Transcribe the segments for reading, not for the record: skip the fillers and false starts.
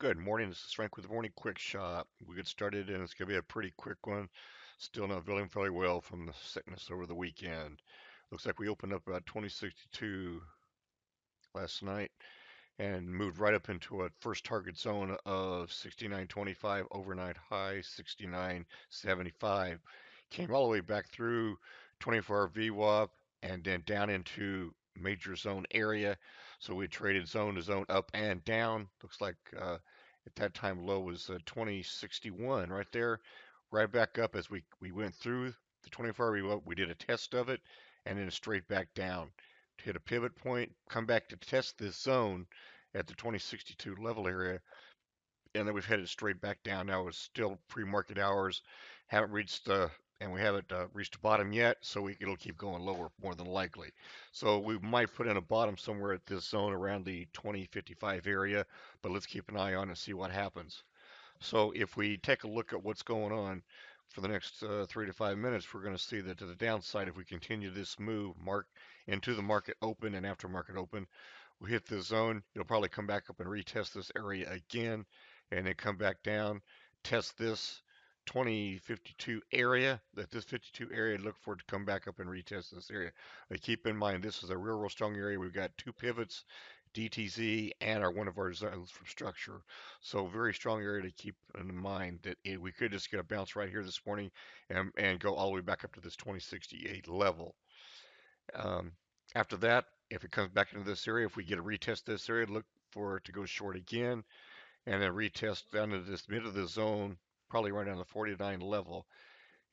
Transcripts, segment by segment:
Good morning. This is Frank with the Morning Quick Shot. We get started, and it's going to be a pretty quick one. Still not feeling very well from the sickness over the weekend. Looks like we opened up about 2062 last night and moved right up into a first target zone of 69.25, overnight high 69.75. Came all the way back through 24-hour VWAP and then down into major zone area. So we traded zone to zone up and down. Looks like at that time low was 2061 right there. Right back up as we went through the 24-hour VWAP. We did a test of it and then straight back down to hit a pivot point, come back to test this zone at the 2062 level area, and then we've headed straight back down. Now it's still pre-market hours, haven't reached and we haven't reached the bottom yet, so it'll keep going lower more than likely. So we might put in a bottom somewhere at this zone around the 2055 area, but let's keep an eye on it and see what happens. So if we take a look at what's going on for the next 3 to 5 minutes, we're going to see that to the downside, if we continue this move, into the market open and after market open, we hit this zone, it'll probably come back up and retest this area again, and then come back down, test this 2052 area, this 52 area, look for it to come back up and retest this area. But keep in mind, this is a real strong area. We've got two pivots, DTZ, and one of our zones from structure. So very strong area to keep in mind that we could just get a bounce right here this morning and go all the way back up to this 2068 level. Um, After that, if it comes back into this area, if we get a retest this area, look for it to go short again, and then retest down to this mid of the zone, probably right on the 49 level.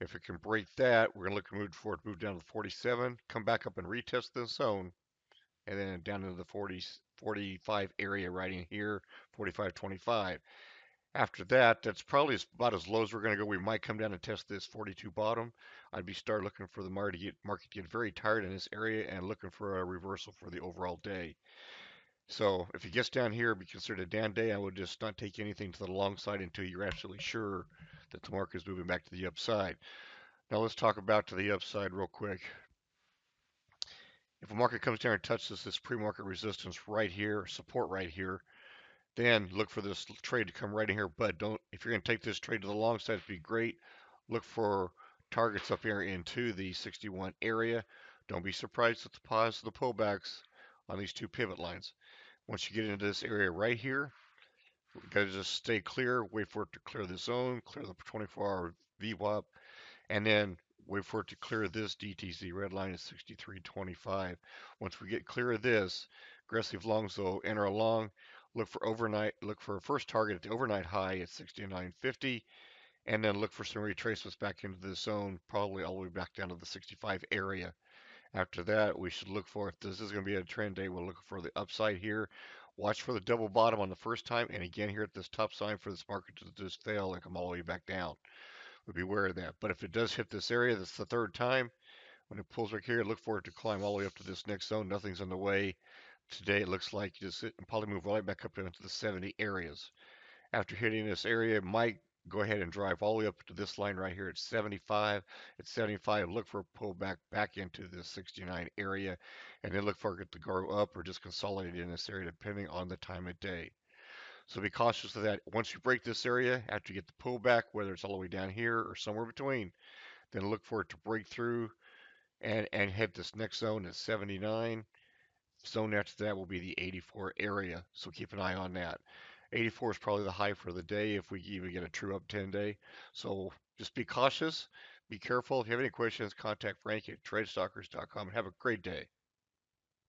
If it can break that, we're going to look to move forward, move down to 47, come back up and retest this zone, and then down into the 40, 45 area right in here, 45.25. After that, that's probably about as low as we're going to go. We might come down and test this 42 bottom. I'd be start looking for the market to get very tired in this area and looking for a reversal for the overall day. So if it gets down here, be considered a down day. I would just not take anything to the long side until you're absolutely sure that the market is moving back to the upside. Now let's talk about to the upside real quick. If the market comes down and touches this pre-market resistance right here, support right here, then look for this trade to come right in here. But don't, if you're going to take this trade to the long side, it'd be great. Look for targets up here into the 61 area. Don't be surprised at the pause of the pullbacks on these two pivot lines. Once you get into this area right here, you got to just stay clear, wait for it to clear the zone, clear the 24-hour VWAP, and then wait for it to clear this DTZ. Red line is 63.25. Once we get clear of this, aggressive longs though enter along. Look for a first target at the overnight high at 69.50, and then look for some retracements back into the zone, probably all the way back down to the 65 area. After that, we should look for, if this is going to be a trend day, we'll look for the upside here. Watch for the double bottom on the first time, and again here at this top sign for this market to just fail and come all the way back down. We'll be aware of that. But if it does hit this area, that's the third time. When it pulls right here, look for it to climb all the way up to this next zone. Nothing's in the way. Today it looks like you just probably move right back up into the 70 areas. After hitting this area, it might go ahead and drive all the way up to this line right here at 75. At 75, look for a pullback back into the 69 area, and then look for it to go up or just consolidate in this area depending on the time of day. So be cautious of that. Once you break this area, after you get the pullback, whether it's all the way down here or somewhere between, then look for it to break through and hit this next zone at 79. Zone after that will be the 84 area, so keep an eye on that. 84 is probably the high for the day if we even get a true up 10 day. So just be cautious, be careful. If you have any questions, contact Frank at tradestalkers.com and have a great day.